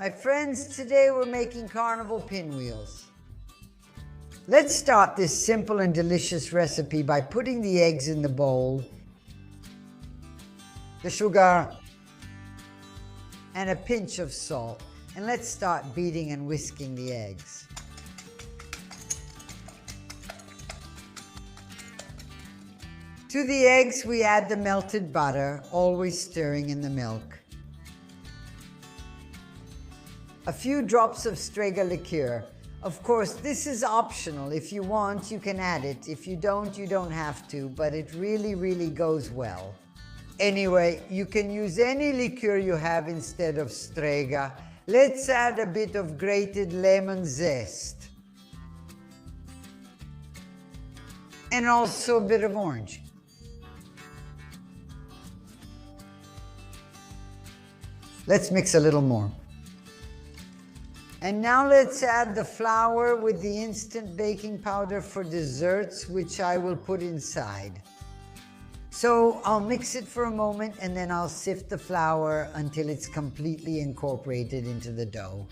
My friends, today we're making Carnival pinwheels. Let's start this simple and delicious recipe by putting the eggs in the bowl, the sugar, and a pinch of salt. And let's start beating and whisking the eggs. To the eggs, we add the melted butter, always stirring in the milk. A few drops of Strega liqueur. Of course, this is optional. If you want, you can add it. If you don't, you don't have to, but it really goes well. Anyway, you can use any liqueur you have instead of Strega. Let's add a bit of grated lemon zest. And also a bit of orange. Let's mix a little more. And now let's add the flour with the instant baking powder for desserts, which I will put inside. So I'll mix it for a moment and then I'll sift the flour until it's completely incorporated into the dough.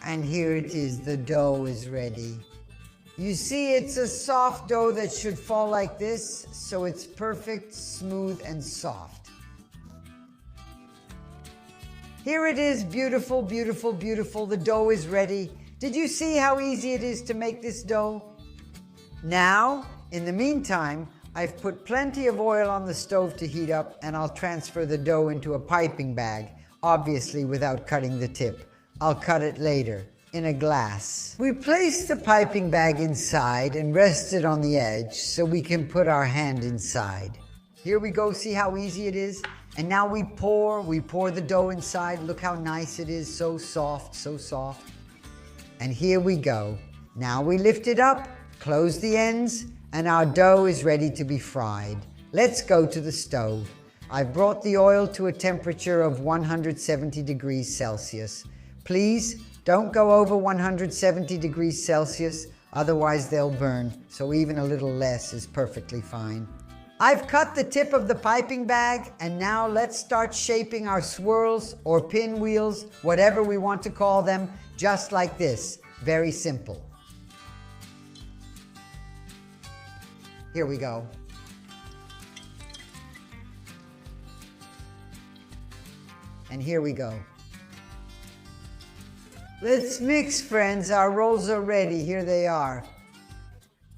And here it is, the dough is ready. You see, it's a soft dough that should fall like this, so it's perfect, smooth, and soft. Here it is, beautiful, beautiful, beautiful. The dough is ready. Did you see how easy it is to make this dough? Now, in the meantime, I've put plenty of oil on the stove to heat up, and I'll transfer the dough into a piping bag, obviously without cutting the tip. I'll cut it later, in a glass. We place the piping bag inside and rest it on the edge so we can put our hand inside. Here we go, see how easy it is? And now we pour the dough inside. Look how nice it is, so soft, so soft. And here we go. Now we lift it up, close the ends, and our dough is ready to be fried. Let's go to the stove. I've brought the oil to a temperature of 170 degrees Celsius. Please don't go over 170 degrees Celsius, otherwise they'll burn, so even a little less is perfectly fine. I've cut the tip of the piping bag, and now let's start shaping our swirls or pinwheels, whatever we want to call them, just like this. Very simple. Here we go. And here we go. Let's mix, friends. Our rolls are ready. Here they are.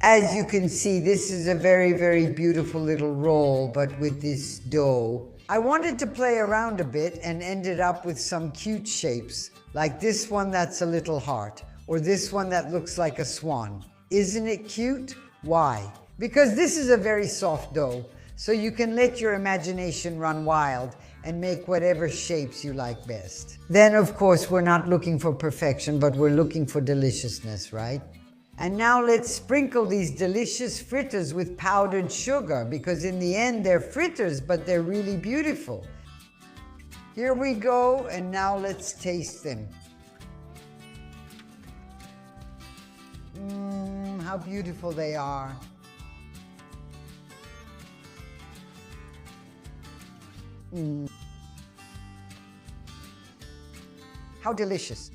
As you can see, this is a very beautiful little roll, but with this dough. I wanted to play around a bit and ended up with some cute shapes, like this one that's a little heart, or this one that looks like a swan. Isn't it cute? Why? Because this is a very soft dough, so you can let your imagination run wild and make whatever shapes you like best. Then, of course, we're not looking for perfection, but we're looking for deliciousness, right? And now let's sprinkle these delicious fritters with powdered sugar, because in the end, they're fritters, but they're really beautiful. Here we go, and now let's taste them. How beautiful they are. How delicious.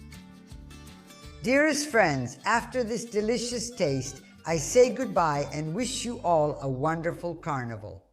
Dearest friends, after this delicious taste, I say goodbye and wish you all a wonderful carnival.